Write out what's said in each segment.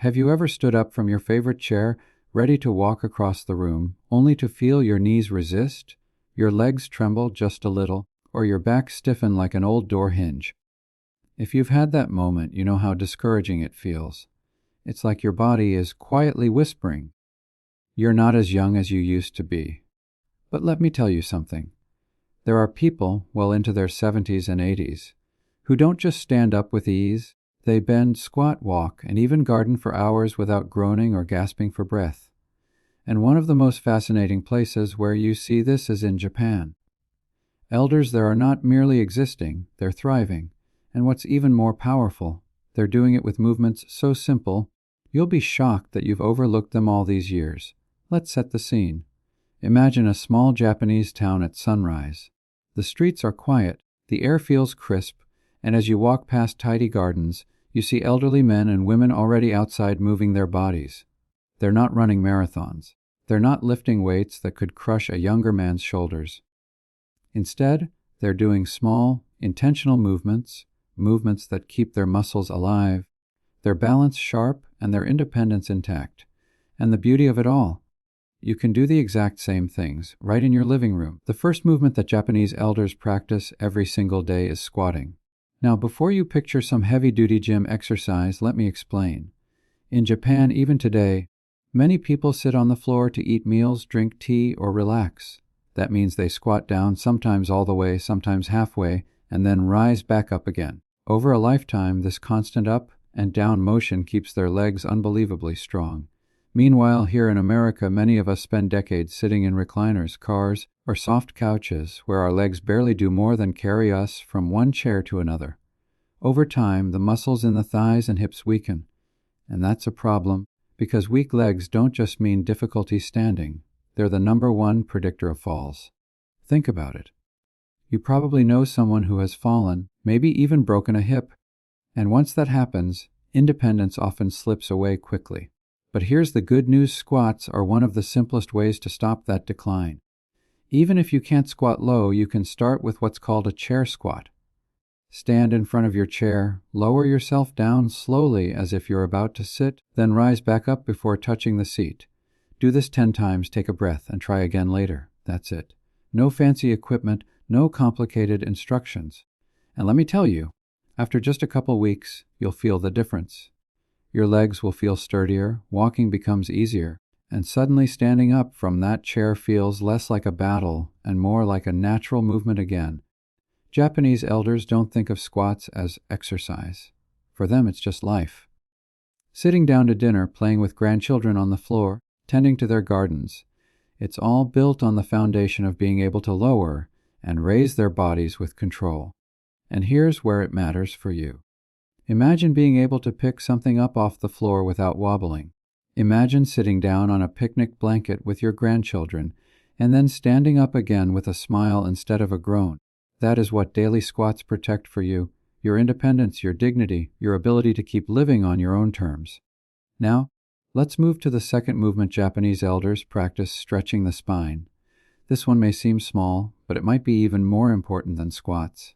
Have you ever stood up from your favorite chair, ready to walk across the room, only to feel your knees resist, your legs tremble just a little, or your back stiffen like an old door hinge? If you've had that moment, you know how discouraging it feels. It's like your body is quietly whispering, "You're not as young as you used to be." But let me tell you something. There are people, well into their 70s and 80s, who don't just stand up with ease. They bend, squat, walk, and even garden for hours without groaning or gasping for breath. And one of the most fascinating places where you see this is in Japan. Elders there are not merely existing, they're thriving. And what's even more powerful, they're doing it with movements so simple, you'll be shocked that you've overlooked them all these years. Let's set the scene. Imagine a small Japanese town at sunrise. The streets are quiet, the air feels crisp, and as you walk past tidy gardens, you see elderly men and women already outside moving their bodies. They're not running marathons. They're not lifting weights that could crush a younger man's shoulders. Instead, they're doing small, intentional movements that keep their muscles alive, their balance sharp, and their independence intact. And the beauty of it all, you can do the exact same things right in your living room. The first movement that Japanese elders practice every single day is squatting. Now, before you picture some heavy-duty gym exercise, let me explain. In Japan, even today, many people sit on the floor to eat meals, drink tea, or relax. That means they squat down, sometimes all the way, sometimes halfway, and then rise back up again. Over a lifetime, this constant up and down motion keeps their legs unbelievably strong. Meanwhile, here in America, many of us spend decades sitting in recliners, cars, or soft couches where our legs barely do more than carry us from one chair to another. Over time, the muscles in the thighs and hips weaken, and that's a problem because weak legs don't just mean difficulty standing. They're the number one predictor of falls. Think about it. You probably know someone who has fallen, maybe even broken a hip, and once that happens, independence often slips away quickly. But here's the good news: squats are one of the simplest ways to stop that decline. Even if you can't squat low, you can start with what's called a chair squat. Stand in front of your chair, lower yourself down slowly as if you're about to sit, then rise back up before touching the seat. Do this 10 times, take a breath, and try again later. That's it. No fancy equipment, no complicated instructions. And let me tell you, after just a couple weeks, you'll feel the difference. Your legs will feel sturdier, walking becomes easier, and suddenly standing up from that chair feels less like a battle and more like a natural movement again. Japanese elders don't think of squats as exercise. For them, it's just life. Sitting down to dinner, playing with grandchildren on the floor, tending to their gardens, it's all built on the foundation of being able to lower and raise their bodies with control. And here's where it matters for you. Imagine being able to pick something up off the floor without wobbling. Imagine sitting down on a picnic blanket with your grandchildren and then standing up again with a smile instead of a groan. That is what daily squats protect for you: your independence, your dignity, your ability to keep living on your own terms. Now, let's move to the second movement. Japanese elders practice stretching the spine. This one may seem small, but it might be even more important than squats.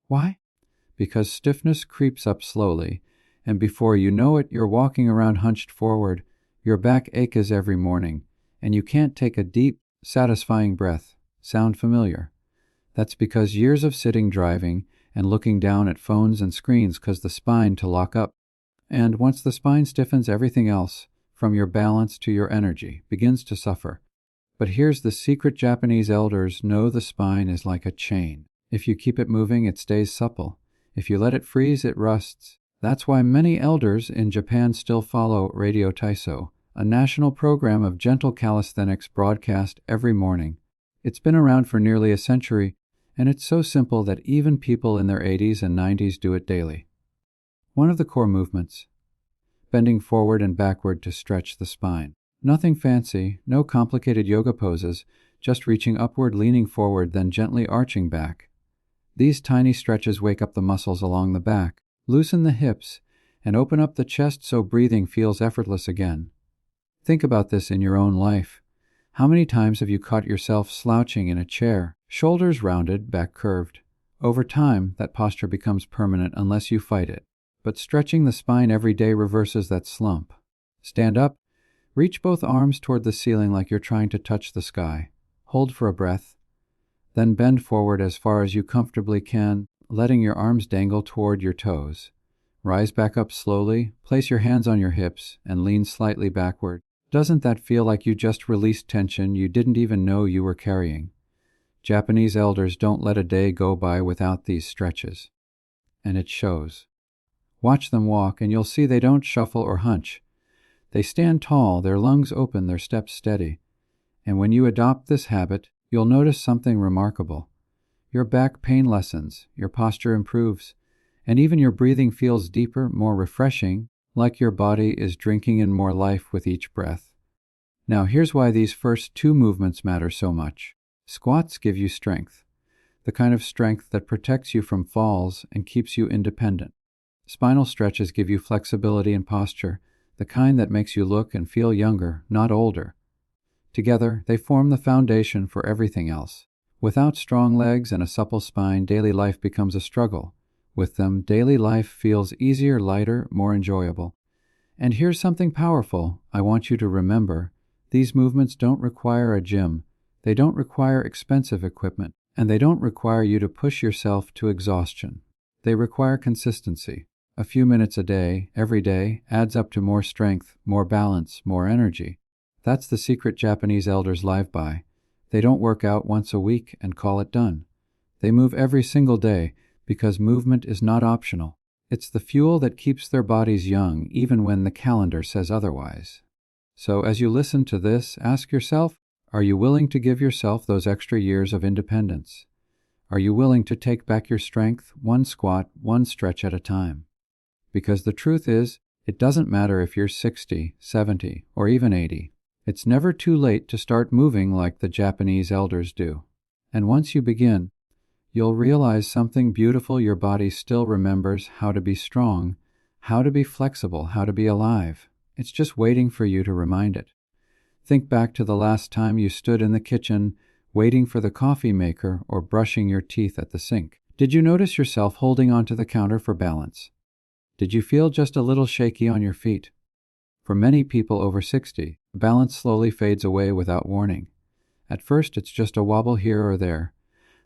Why? Because stiffness creeps up slowly, and before you know it, you're walking around hunched forward, your back aches every morning, and you can't take a deep, satisfying breath. Sound familiar? That's because years of sitting, driving, and looking down at phones and screens cause the spine to lock up. And once the spine stiffens, everything else, from your balance to your energy, begins to suffer. But here's the secret: Japanese elders know the spine is like a chain. If you keep it moving, it stays supple. If you let it freeze, it rusts. That's why many elders in Japan still follow Radio Taiso, a national program of gentle calisthenics broadcast every morning. It's been around for nearly a century, and it's so simple that even people in their 80s and 90s do it daily. One of the core movements: bending forward and backward to stretch the spine. Nothing fancy, no complicated yoga poses, just reaching upward, leaning forward, then gently arching back. These tiny stretches wake up the muscles along the back, loosen the hips, and open up the chest so breathing feels effortless again. Think about this in your own life. How many times have you caught yourself slouching in a chair, shoulders rounded, back curved? Over time, that posture becomes permanent unless you fight it. But stretching the spine every day reverses that slump. Stand up, reach both arms toward the ceiling like you're trying to touch the sky. Hold for a breath. Then bend forward as far as you comfortably can, letting your arms dangle toward your toes. Rise back up slowly, place your hands on your hips, and lean slightly backward. Doesn't that feel like you just released tension you didn't even know you were carrying? Japanese elders don't let a day go by without these stretches. And it shows. Watch them walk, and you'll see they don't shuffle or hunch. They stand tall, their lungs open, their steps steady. And when you adopt this habit, you'll notice something remarkable. Your back pain lessens, your posture improves, and even your breathing feels deeper, more refreshing, like your body is drinking in more life with each breath. Now here's why these first two movements matter so much. Squats give you strength, the kind of strength that protects you from falls and keeps you independent. Spinal stretches give you flexibility and posture, the kind that makes you look and feel younger, not older. Together, they form the foundation for everything else. Without strong legs and a supple spine, daily life becomes a struggle. With them, daily life feels easier, lighter, more enjoyable. And here's something powerful I want you to remember. These movements don't require a gym. They don't require expensive equipment. And they don't require you to push yourself to exhaustion. They require consistency. A few minutes a day, every day, adds up to more strength, more balance, more energy. That's the secret Japanese elders live by. They don't work out once a week and call it done. They move every single day because movement is not optional. It's the fuel that keeps their bodies young even when the calendar says otherwise. So as you listen to this, ask yourself, are you willing to give yourself those extra years of independence? Are you willing to take back your strength, one squat, one stretch at a time? Because the truth is, it doesn't matter if you're 60, 70, or even 80. It's never too late to start moving like the Japanese elders do. And once you begin, you'll realize something beautiful. Your body still remembers how to be strong, how to be flexible, how to be alive. It's just waiting for you to remind it. Think back to the last time you stood in the kitchen, waiting for the coffee maker or brushing your teeth at the sink. Did you notice yourself holding onto the counter for balance? Did you feel just a little shaky on your feet? For many people over 60, balance slowly fades away without warning. At first, it's just a wobble here or there.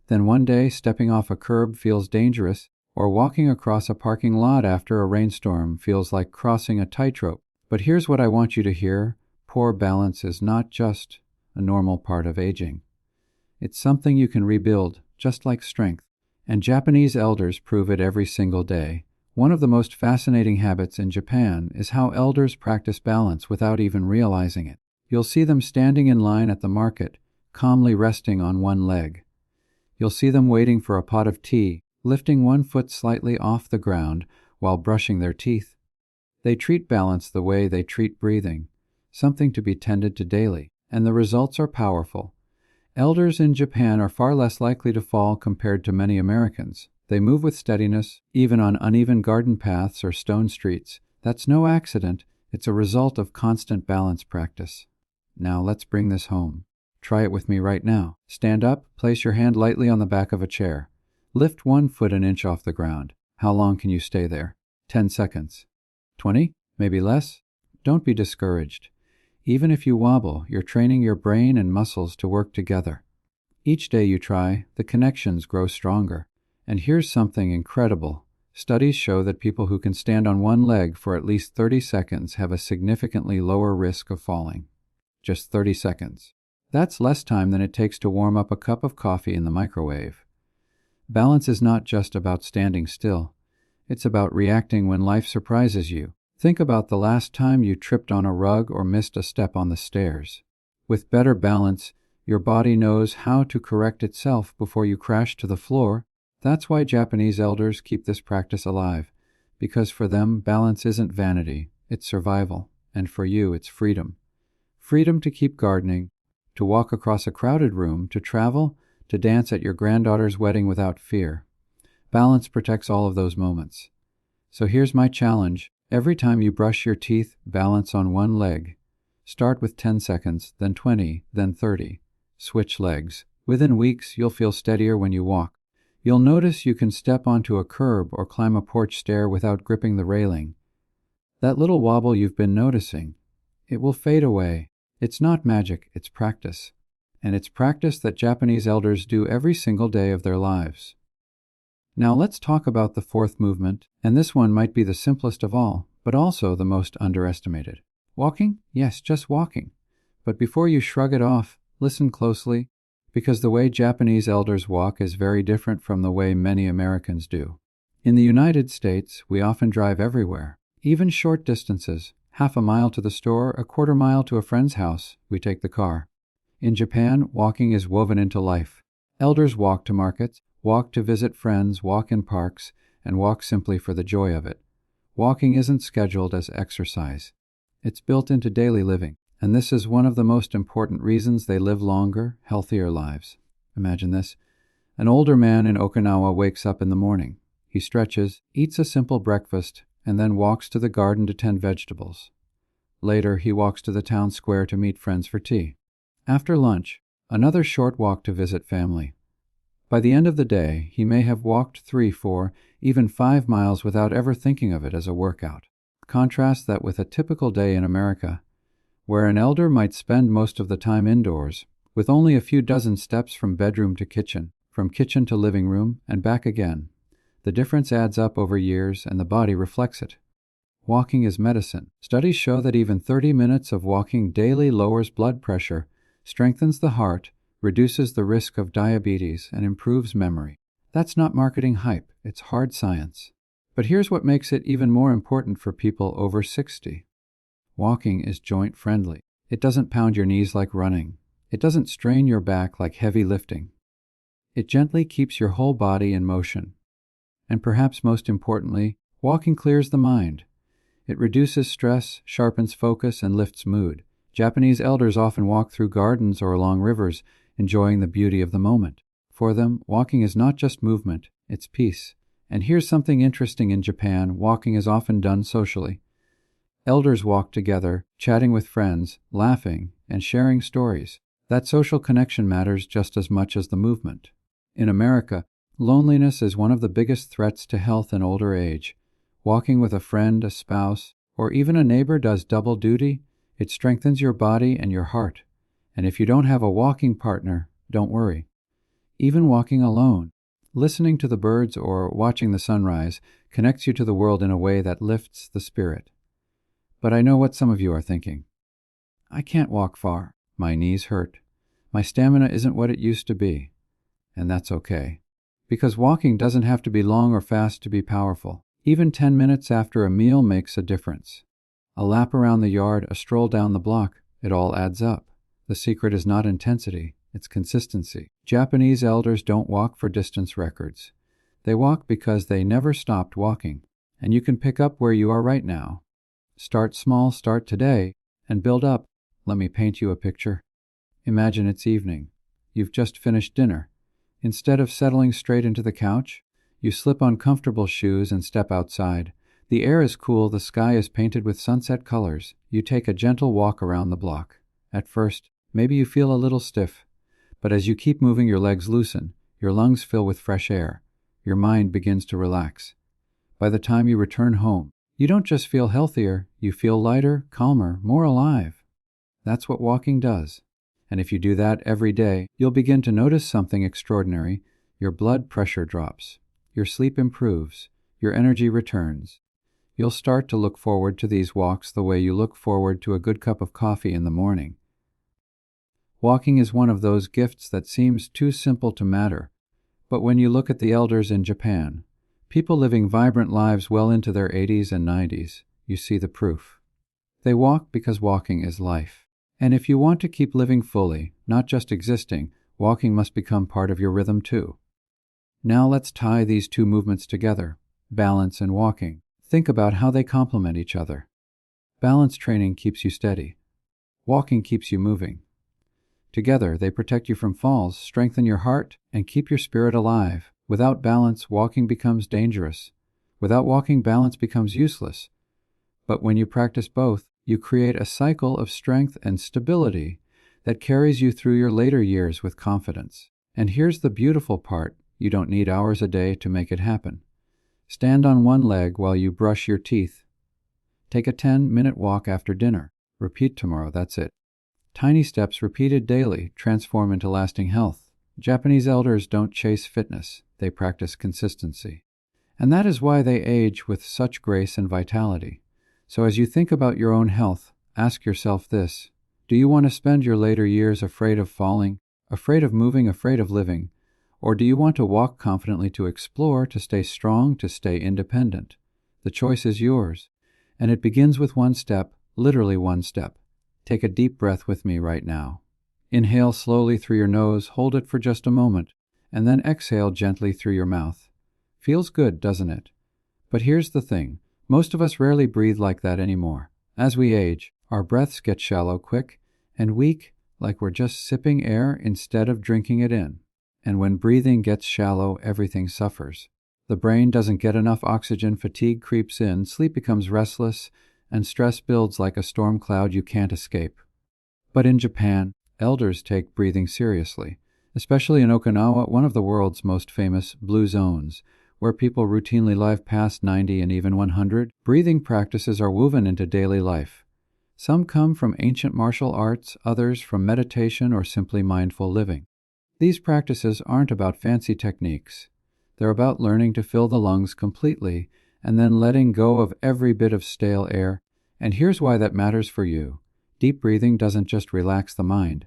Then one day, stepping off a curb feels dangerous, or walking across a parking lot after a rainstorm feels like crossing a tightrope. But here's what I want you to hear. Poor balance is not just a normal part of aging. It's something you can rebuild, just like strength. And Japanese elders prove it every single day. One of the most fascinating habits in Japan is how elders practice balance without even realizing it. You'll see them standing in line at the market, calmly resting on one leg. You'll see them waiting for a pot of tea, lifting one foot slightly off the ground while brushing their teeth. They treat balance the way they treat breathing, something to be tended to daily, and the results are powerful. Elders in Japan are far less likely to fall compared to many Americans. They move with steadiness, even on uneven garden paths or stone streets. That's no accident. It's a result of constant balance practice. Now let's bring this home. Try it with me right now. Stand up, place your hand lightly on the back of a chair. Lift 1 foot an inch off the ground. How long can you stay there? 10 seconds. 20? Maybe less? Don't be discouraged. Even if you wobble, you're training your brain and muscles to work together. Each day you try, the connections grow stronger. And here's something incredible. Studies show that people who can stand on one leg for at least 30 seconds have a significantly lower risk of falling. Just 30 seconds. That's less time than it takes to warm up a cup of coffee in the microwave. Balance is not just about standing still. It's about reacting when life surprises you. Think about the last time you tripped on a rug or missed a step on the stairs. With better balance, your body knows how to correct itself before you crash to the floor. That's why Japanese elders keep this practice alive, because for them, balance isn't vanity, it's survival, and for you, it's freedom. Freedom to keep gardening, to walk across a crowded room, to travel, to dance at your granddaughter's wedding without fear. Balance protects all of those moments. So here's my challenge. Every time you brush your teeth, balance on one leg. Start with 10 seconds, then 20, then 30. Switch legs. Within weeks, you'll feel steadier when you walk. You'll notice you can step onto a curb or climb a porch stair without gripping the railing. That little wobble you've been noticing, It will fade away. It's not magic, it's practice. And it's practice that Japanese elders do every single day of their lives. Now let's talk about the fourth movement, and this one might be the simplest of all, but also the most underestimated. Walking? Yes, just walking. But before you shrug it off, listen closely, because the way Japanese elders walk is very different from the way many Americans do. In the United States, we often drive everywhere, even short distances, half a mile to the store, a quarter mile to a friend's house, we take the car. In Japan, walking is woven into life. Elders walk to markets, walk to visit friends, walk in parks, and walk simply for the joy of it. Walking isn't scheduled as exercise. It's built into daily living, and this is one of the most important reasons they live longer, healthier lives. Imagine this. An older man in Okinawa wakes up in the morning. He stretches, eats a simple breakfast, and then walks to the garden to tend vegetables. Later, he walks to the town square to meet friends for tea. After lunch, another short walk to visit family. By the end of the day, he may have walked 3, 4, even 5 miles without ever thinking of it as a workout. Contrast that with a typical day in America, where an elder might spend most of the time indoors, with only a few dozen steps from bedroom to kitchen, from kitchen to living room, and back again. The difference adds up over years, and the body reflects it. Walking is medicine. Studies show that even 30 minutes of walking daily lowers blood pressure, strengthens the heart, reduces the risk of diabetes, and improves memory. That's not marketing hype, it's hard science. But here's what makes it even more important for people over 60. Walking is joint-friendly. It doesn't pound your knees like running. It doesn't strain your back like heavy lifting. It gently keeps your whole body in motion. And perhaps most importantly, walking clears the mind. It reduces stress, sharpens focus, and lifts mood. Japanese elders often walk through gardens or along rivers, enjoying the beauty of the moment. For them, walking is not just movement, it's peace. And here's something interesting in Japan, walking is often done socially. Elders walk together, chatting with friends, laughing, and sharing stories. That social connection matters just as much as the movement. In America, loneliness is one of the biggest threats to health in older age. Walking with a friend, a spouse, or even a neighbor does double duty. It strengthens your body and your heart. And if you don't have a walking partner, don't worry. Even walking alone, listening to the birds or watching the sunrise connects you to the world in a way that lifts the spirit. But I know what some of you are thinking. I can't walk far. My knees hurt. My stamina isn't what it used to be. And that's okay. Because walking doesn't have to be long or fast to be powerful. Even 10 minutes after a meal makes a difference. A lap around the yard, a stroll down the block, it all adds up. The secret is not intensity, it's consistency. Japanese elders don't walk for distance records. They walk because they never stopped walking. And you can pick up where you are right now. Start small, start today, and build up. Let me paint you a picture. Imagine it's evening. You've just finished dinner. Instead of settling straight into the couch, you slip on comfortable shoes and step outside. The air is cool, the sky is painted with sunset colors. You take a gentle walk around the block. At first, maybe you feel a little stiff, but as you keep moving, your legs loosen, your lungs fill with fresh air, your mind begins to relax. By the time you return home, you don't just feel healthier, you feel lighter, calmer, more alive. That's what walking does. And if you do that every day, you'll begin to notice something extraordinary. Your blood pressure drops. Your sleep improves. Your energy returns. You'll start to look forward to these walks the way you look forward to a good cup of coffee in the morning. Walking is one of those gifts that seems too simple to matter. But when you look at the elders in Japan, people living vibrant lives well into their 80s and 90s, you see the proof. They walk because walking is life. And if you want to keep living fully, not just existing, walking must become part of your rhythm too. Now let's tie these two movements together, balance and walking. Think about how they complement each other. Balance training keeps you steady. Walking keeps you moving. Together, they protect you from falls, strengthen your heart, and keep your spirit alive. Without balance, walking becomes dangerous. Without walking, balance becomes useless. But when you practice both, you create a cycle of strength and stability that carries you through your later years with confidence. And here's the beautiful part. You don't need hours a day to make it happen. Stand on one leg while you brush your teeth. Take a 10-minute walk after dinner. Repeat tomorrow, that's it. Tiny steps repeated daily transform into lasting health. Japanese elders don't chase fitness, they practice consistency. And that is why they age with such grace and vitality. So as you think about your own health, ask yourself this: do you want to spend your later years afraid of falling, afraid of moving, afraid of living? Or do you want to walk confidently, to explore, to stay strong, to stay independent? The choice is yours. And it begins with one step, literally one step. Take a deep breath with me right now. Inhale slowly through your nose, hold it for just a moment, and then exhale gently through your mouth. Feels good, doesn't it? But here's the thing. Most of us rarely breathe like that anymore. As we age, our breaths get shallow quick and weak, like we're just sipping air instead of drinking it in. And when breathing gets shallow, everything suffers. The brain doesn't get enough oxygen, fatigue creeps in, sleep becomes restless, and stress builds like a storm cloud you can't escape. But in Japan, elders take breathing seriously, especially in Okinawa, one of the world's most famous blue zones, where people routinely live past 90 and even 100. Breathing practices are woven into daily life. Some come from ancient martial arts, others from meditation or simply mindful living. These practices aren't about fancy techniques. They're about learning to fill the lungs completely and then letting go of every bit of stale air. And here's why that matters for you. Deep breathing doesn't just relax the mind.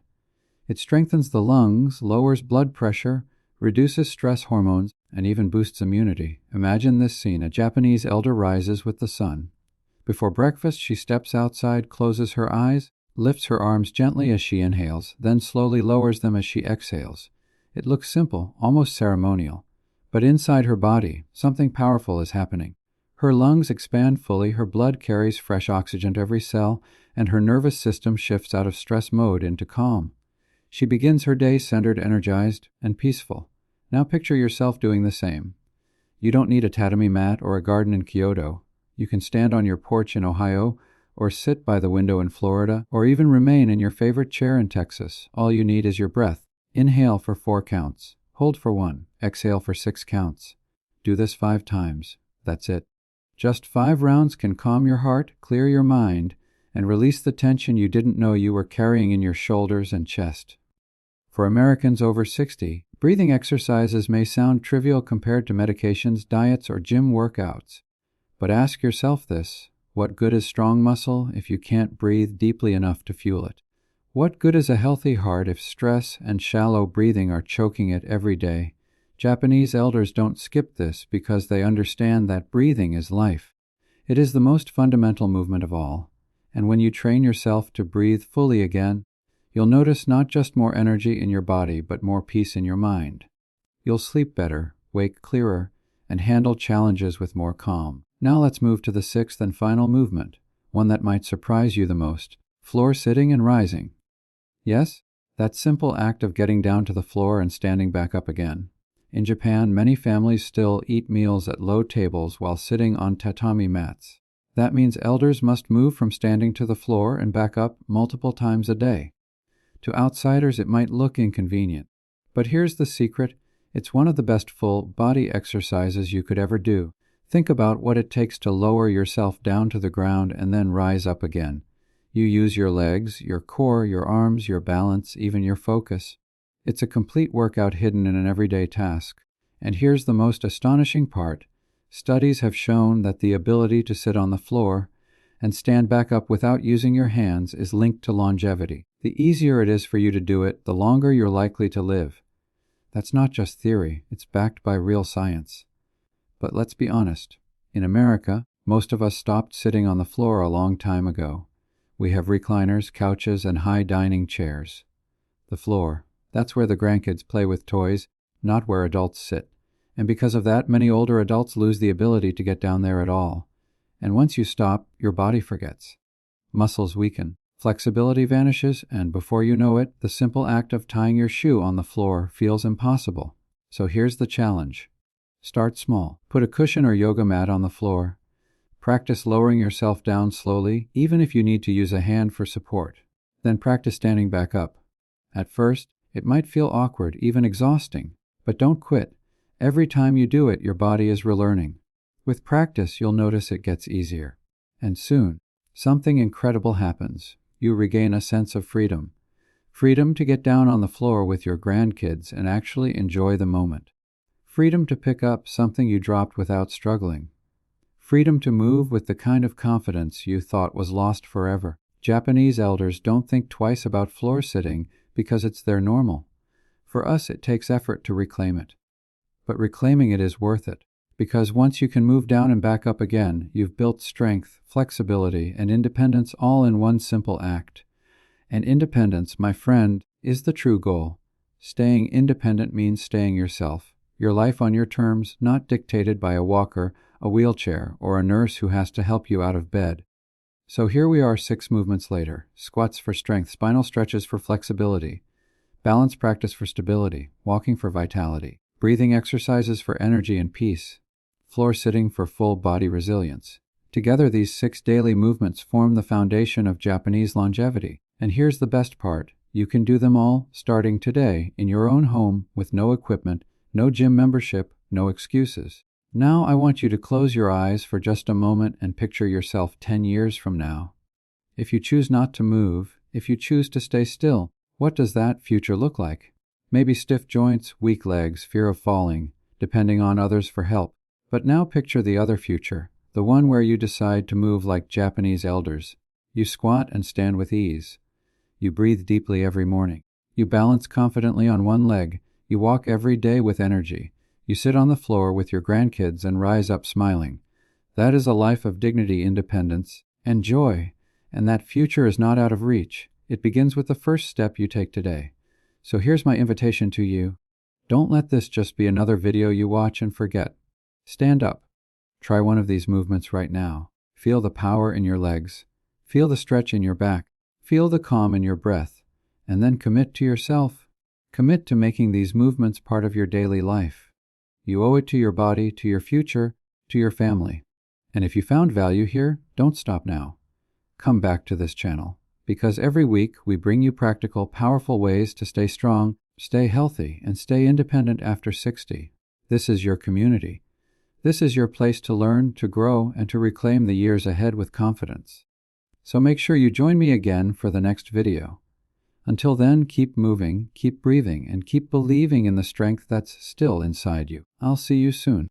It strengthens the lungs, lowers blood pressure, reduces stress hormones, and even boosts immunity. Imagine this scene. A Japanese elder rises with the sun. Before breakfast, she steps outside, closes her eyes, lifts her arms gently as she inhales, then slowly lowers them as she exhales. It looks simple, almost ceremonial. But inside her body, something powerful is happening. Her lungs expand fully, her blood carries fresh oxygen to every cell, and her nervous system shifts out of stress mode into calm. She begins her day centered, energized, and peaceful. Now picture yourself doing the same. You don't need a tatami mat or a garden in Kyoto. You can stand on your porch in Ohio, or sit by the window in Florida, or even remain in your favorite chair in Texas. All you need is your breath. Inhale for 4 counts. Hold for 1. Exhale for 6 counts. Do this 5 times. That's it. Just 5 rounds can calm your heart, clear your mind, and release the tension you didn't know you were carrying in your shoulders and chest. For Americans over 60, breathing exercises may sound trivial compared to medications, diets, or gym workouts. But ask yourself this: what good is strong muscle if you can't breathe deeply enough to fuel it? What good is a healthy heart if stress and shallow breathing are choking it every day? Japanese elders don't skip this because they understand that breathing is life. It is the most fundamental movement of all. And when you train yourself to breathe fully again, you'll notice not just more energy in your body, but more peace in your mind. You'll sleep better, wake clearer, and handle challenges with more calm. Now let's move to the 6th and final movement, one that might surprise you the most: floor sitting and rising. Yes, that simple act of getting down to the floor and standing back up again. In Japan, many families still eat meals at low tables while sitting on tatami mats. That means elders must move from standing to the floor and back up multiple times a day. To outsiders, it might look inconvenient. But here's the secret: it's one of the best full body exercises you could ever do. Think about what it takes to lower yourself down to the ground and then rise up again. You use your legs, your core, your arms, your balance, even your focus. It's a complete workout hidden in an everyday task. And here's the most astonishing part. Studies have shown that the ability to sit on the floor and stand back up without using your hands is linked to longevity. The easier it is for you to do it, the longer you're likely to live. That's not just theory, it's backed by real science. But let's be honest. In America, most of us stopped sitting on the floor a long time ago. We have recliners, couches, and high dining chairs. The floor, that's where the grandkids play with toys, not where adults sit. And because of that, many older adults lose the ability to get down there at all. And once you stop, your body forgets. Muscles weaken, flexibility vanishes, and before you know it, the simple act of tying your shoe on the floor feels impossible. So here's the challenge. Start small. Put a cushion or yoga mat on the floor. Practice lowering yourself down slowly, even if you need to use a hand for support. Then practice standing back up. At first, it might feel awkward, even exhausting, but don't quit. Every time you do it, your body is relearning. With practice, you'll notice it gets easier. And soon, something incredible happens. you regain a sense of freedom. Freedom to get down on the floor with your grandkids and actually enjoy the moment. Freedom to pick up something you dropped without struggling. Freedom to move with the kind of confidence you thought was lost forever. Japanese elders don't think twice about floor sitting because it's their normal. For us, it takes effort to reclaim it. But reclaiming it is worth it, because once you can move down and back up again, you've built strength, flexibility, and independence all in one simple act. And independence, my friend, is the true goal. Staying independent means staying yourself, your life on your terms, not dictated by a walker, a wheelchair, or a nurse who has to help you out of bed. So here we are 6 movements later. Squats for strength, spinal stretches for flexibility, balance practice for stability, walking for vitality, breathing exercises for energy and peace, floor sitting for full body resilience. Together, these 6 daily movements form the foundation of Japanese longevity. And here's the best part. You can do them all starting today in your own home with no equipment, no gym membership, no excuses. Now I want you to close your eyes for just a moment and picture yourself 10 years from now. If you choose not to move, if you choose to stay still, what does that future look like? Maybe stiff joints, weak legs, fear of falling, depending on others for help. But now picture the other future, the one where you decide to move like Japanese elders. You squat and stand with ease. You breathe deeply every morning. You balance confidently on one leg. You walk every day with energy. You sit on the floor with your grandkids and rise up smiling. That is a life of dignity, independence, and joy. And that future is not out of reach. It begins with the first step you take today. So here's my invitation to you. Don't let this just be another video you watch and forget. Stand up. Try one of these movements right now. Feel the power in your legs. Feel the stretch in your back. Feel the calm in your breath. And then commit to yourself. Commit to making these movements part of your daily life. You owe it to your body, to your future, to your family. And if you found value here, don't stop now. Come back to this channel, because every week we bring you practical, powerful ways to stay strong, stay healthy, and stay independent after 60. This is your community. This is your place to learn, to grow, and to reclaim the years ahead with confidence. So make sure you join me again for the next video. Until then, keep moving, keep breathing, and keep believing in the strength that's still inside you. I'll see you soon.